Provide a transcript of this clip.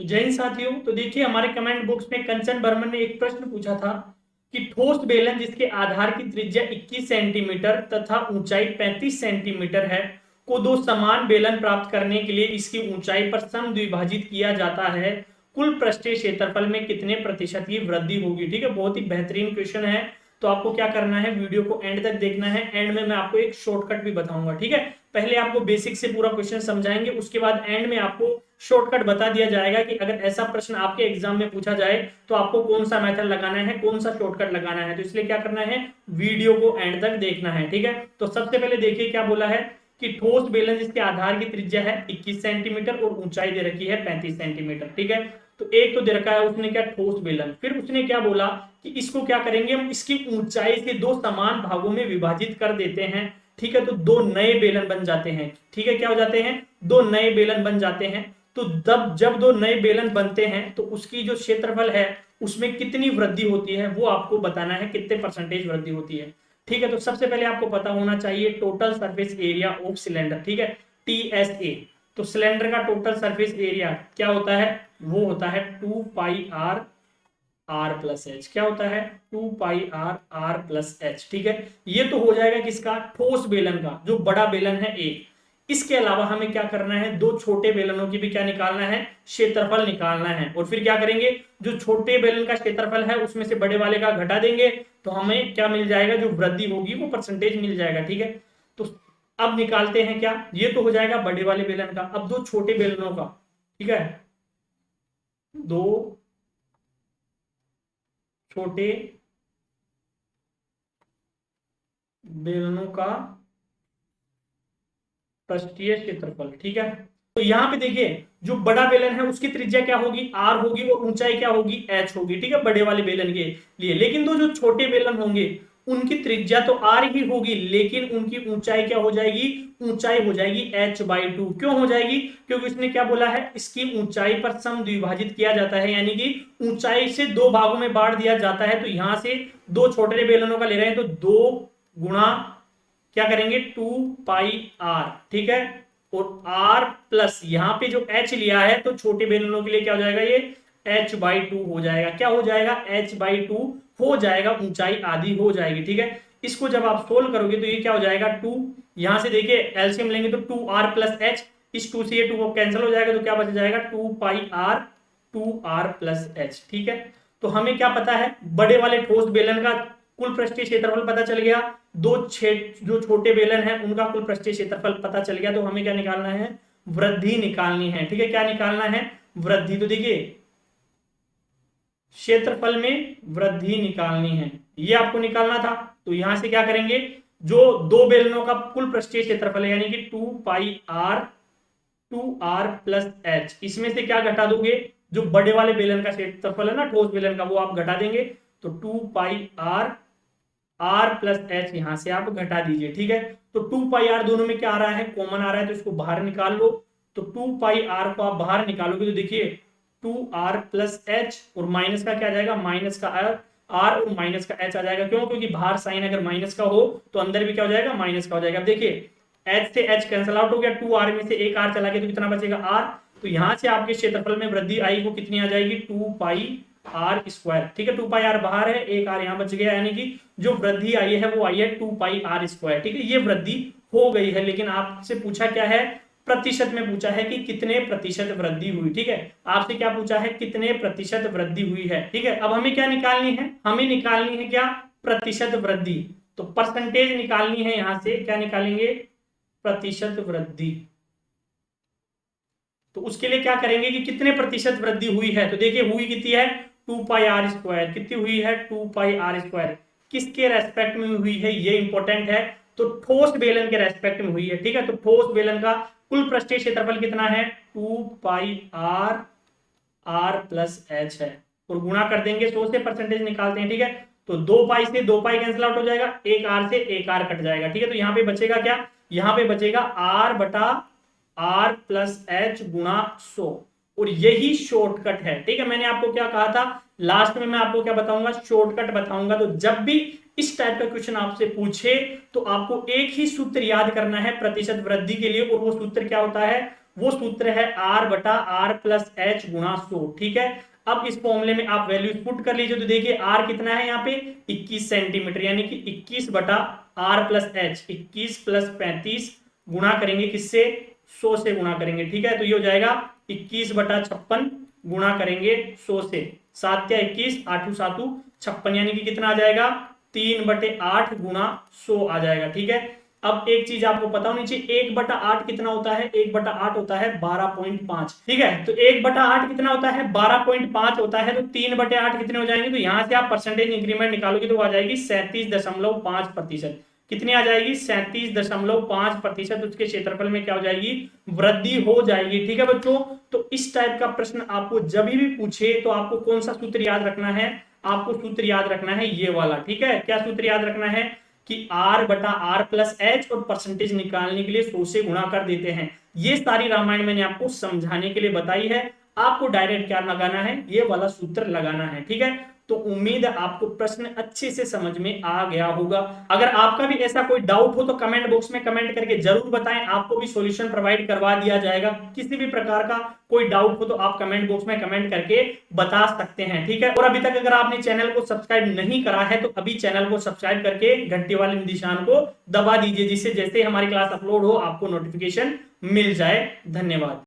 तो जय हिंद साथियों। तो देखिए हमारे कमेंट बॉक्स में कंचन बर्मन ने एक प्रश्न पूछा था कि ठोस बेलन जिसके आधार की त्रिज्या 21 सेंटीमीटर तथा ऊंचाई 35 सेंटीमीटर है को दो समान बेलन प्राप्त करने के लिए इसकी ऊंचाई पर समद्विभाजित किया जाता है, कुल पृष्ठीय क्षेत्रफल में कितने प्रतिशत की वृद्धि होगी। ठीक है, बहुत ही बेहतरीन क्वेश्चन है। तो आपको क्या करना है, वीडियो को एंड तक देखना है। एंड में मैं आपको एक शॉर्टकट भी बताऊंगा। ठीक है, पहले आपको बेसिक से पूरा क्वेश्चन समझाएंगे, उसके बाद एंड में आपको शॉर्टकट बता दिया जाएगा कि अगर ऐसा प्रश्न आपके एग्जाम में पूछा जाए तो आपको कौन सा मेथड लगाना है, कौन सा शॉर्टकट लगाना है। तो इसलिए क्या करना है, वीडियो को एंड तक देखना है। ठीक है, तो सबसे पहले देखिए क्या बोला है कि ठोस बेलन जिसके आधार की त्रिज्या है 21 सेंटीमीटर और ऊंचाई दे रखी है 35 सेंटीमीटर। ठीक है, तो एक तो दे रखा है उसने क्या, ठोस बेलन। फिर उसने क्या बोला कि इसको क्या करेंगे, हम इसकी ऊंचाई से दो समान भागों में विभाजित कर देते हैं। ठीक है, तो दो नए बेलन बन जाते हैं। ठीक है, क्या हो जाते हैं, दो नए बेलन बन जाते हैं। तो जब दो नए बेलन बनते हैं तो उसकी जो क्षेत्रफल है उसमें कितनी वृद्धि होती है वो आपको बताना है, कितने परसेंटेज वृद्धि होती है। ठीक है, तो सबसे पहले आपको पता होना चाहिए total surface area of cylinder. ठीक है, TSA। तो सिलेंडर का टोटल सरफेस एरिया क्या होता है, वो होता है 2πr r+h। क्या होता है, 2πr r+h। ठीक है, ये तो हो जाएगा किसका, ठोस बेलन का, जो बड़ा बेलन है एक। इसके अलावा हमें क्या करना है, दो छोटे बेलनों की भी क्या निकालना है, क्षेत्रफल निकालना है। और फिर क्या करेंगे, जो छोटे बेलन का क्षेत्रफल है उसमें से बड़े वाले का घटा देंगे तो हमें क्या मिल जाएगा, जो वृद्धि होगी वो परसेंटेज मिल जाएगा। ठीक है, तो अब निकालते हैं क्या, ये तो हो जाएगा बड़े वाले बेलन का। अब दो छोटे बेलनों का, ठीक है, दो छोटे बेलनों का पृष्ठीय क्षेत्रफल। ठीक है, तो यहां पे देखिए जो बड़ा बेलन है उसकी त्रिज्या क्या होगी, r होगी, और ऊंचाई क्या होगी, h होगी। ठीक है, बड़े वाले बेलन के लिए। लेकिन दो जो छोटे बेलन होंगे उनकी त्रिज्या तो r ही होगी, लेकिन उनकी ऊंचाई क्या हो जाएगी, ऊंचाई हो जाएगी h/2। क्यों हो जाएगी, क्योंकि इसने क्या बोला है, इसकी ऊंचाई पर समद्विभाजित किया जाता है, यानी कि ऊंचाई से दो भागों में बांट दिया जाता है। तो यहां से दो छोटे बेलनों का ले रहे हैं तो दो गुणा क्या करेंगे, 2πr। ठीक है, और r प्लस यहाँ पे जो h लिया है तो छोटे बेलनों के लिए क्या हो जाएगा, ये h/2 हो जाएगा। क्या हो जाएगा, h/2 हो जाएगा, ऊंचाई आधी हो जाएगी। ठीक है, इसको जब आप सोल्व करोगे तो ये क्या हो जाएगा, 2। यहां से देखिए एलसीएम लेंगे तो 2r+h, इस 2 से ये 2 कैंसिल हो जाएगा तो क्या बच जाएगा, 2πr+h। ठीक है, तो हमें क्या पता है, बड़े वाले ठोस बेलन का कुल पृष्ठीय क्षेत्रफल पता चल गया, जो छोटे बेलन है उनका कुल पृष्ठीय क्षेत्रफल पता चल गया। तो हमें क्या निकालना है, वृद्धि निकालनी है। ठीक है, क्या निकालना है, वृद्धि। तो देखिए क्षेत्रफल में वृद्धि निकालनी है, ये आपको निकालना था। तो यहां से क्या करेंगे, जो दो बेलनों का कुल पृष्ठीय क्षेत्रफल है यानी कि 2r+h, इसमें से क्या घटा दोगे, जो बड़े वाले बेलन का क्षेत्रफल है ना, ठोस बेलन का, वो आप घटा देंगे। तो 2πr+h यहां से आप घटा दीजिए। ठीक है, तो 2πr दोनों में क्या आ रहा है, कॉमन आ रहा है, तो इसको बाहर निकाल लो। तो 2πr को आप बाहर निकालोगे तो देखिए 2r+h और माइनस का क्या आ जाएगा, माइनस का r और माइनस का h आ जाएगा। क्यों, क्योंकि बाहर साइन अगर माइनस का हो तो अंदर भी क्या हो जाएगा, माइनस का हो जाएगा। अब देखिए h से h कैंसिल आउट हो गया, 2r में से एक r चला गया तो कितना बचेगा, r। तो यहां से आपके क्षेत्रफल में वृद्धि आई, वो कितनी आ जाएगी, 2πr²। ठीक है, 2πr बाहर है, एक r यहाँ बच गया, यानी कि जो वृद्धि आई है वो आई है 2πr²। ठीक है, ये वृद्धि हो गई है। लेकिन आपसे पूछा क्या है, प्रतिशत में पूछा है कि कितने प्रतिशत वृद्धि हुई। ठीक है, आपसे क्या पूछा है, कितने प्रतिशत वृद्धि हुई है। ठीक है, अब हमें क्या निकालनी है, हमें निकालनी है क्या, प्रतिशत वृद्धि। तो परसेंटेज निकालनी है, यहां से क्या निकालेंगे, प्रतिशत वृद्धि। तो उसके लिए क्या करेंगे कि कितने प्रतिशत वृद्धि हुई है। तो देखिए हुई कितनी है, 2πr²। कितनी हुई है, 2πr²। किसके रेस्पेक्ट में हुई है, ये इंपॉर्टेंट है। तो ठोस बेलन के रेस्पेक्ट में हुई है। ठीक है, तो ठोस बेलन का कुल पृष्ठीय क्षेत्रफल कितना है, 2πr+h है, और गुणा कर देंगे, 100 से परसेंटेज निकालते हैं। ठीक है, तो 2π से 2π कैंसिल आउट हो जाएगा, एक r से एक r कट जाएगा। ठीक है, तो यहाँ पे बचेगा क्या, यहाँ पे बचेगा r/r+h गुणा 100, और यही शॉर्टकट है। ठीक है, मैंने आपको क्या कहा था, लास्ट में मैं आपको क्या बताऊंगा, शॉर्टकट बताऊंगा। तो जब भी इस टाइप का क्वेश्चन आपसे पूछे तो आपको एक ही सूत्र याद करना है प्रतिशत वृद्धि के लिए, और वो सूत्र क्या होता है, वो सूत्र है R बटा R प्लस H गुणा 100। ठीक है, अब इस फॉर्मूले में आप वैल्यूज पुट कर लीजिए, तो देखिए R कितना है यहाँ पे 21 सेंटीमीटर, यानी कि 21 बटा R प्लस H, 21 प्लस 35 गुणा करेंगे किससे, 100 से गुणा करेंगे। ठीक है, तो ये हो जाएगा 21 बटा 56 गुणा करेंगे 100 से, 7 क्या 21, 8 7 56, यानी कि कितना आ जाएगा 3/8 गुणा 100 आ जाएगा। ठीक है, अब एक चीज आपको पता होनी चाहिए, 1/8 कितना होता है, 1/8 होता है 12.5। ठीक है, तो 1/8 कितना होता है 12.5 होता है, तो 3/8 कितने हो जाएंगे, तो यहां से आप परसेंटेज इंक्रीमेंट निकालोगे तो आ जाएगी 37.5%। कितनी आ जाएगी 37.5%, उसके क्षेत्रफल में क्या हो जाएगी, वृद्धि हो जाएगी। ठीक है बच्चों, तो इस टाइप का प्रश्न आपको जब भी पूछे तो आपको कौन सा सूत्र याद रखना है, आपको सूत्र याद रखना है ये वाला। ठीक है, क्या सूत्र याद रखना है कि R बटा R प्लस H, और परसेंटेज निकालने के लिए 100 से गुणा कर देते हैं। ये सारी रामायण मैंने आपको समझाने के लिए बताई है, आपको डायरेक्ट क्या लगाना है, ये वाला सूत्र लगाना है। ठीक है, तो उम्मीद है आपको प्रश्न अच्छे से समझ में आ गया होगा। अगर आपका भी ऐसा कोई डाउट हो तो कमेंट बॉक्स में कमेंट करके जरूर बताएं, आपको भी सॉल्यूशन प्रोवाइड करवा दिया जाएगा। किसी भी प्रकार का कोई डाउट हो तो आप कमेंट बॉक्स में कमेंट करके बता सकते हैं। ठीक है, और अभी तक अगर आपने चैनल को सब्सक्राइब नहीं करा है तो अभी चैनल को सब्सक्राइब करके घंटी वाले निशान को दबा दीजिए, जिससे जैसे हमारी क्लास अपलोड हो आपको नोटिफिकेशन मिल जाए। धन्यवाद।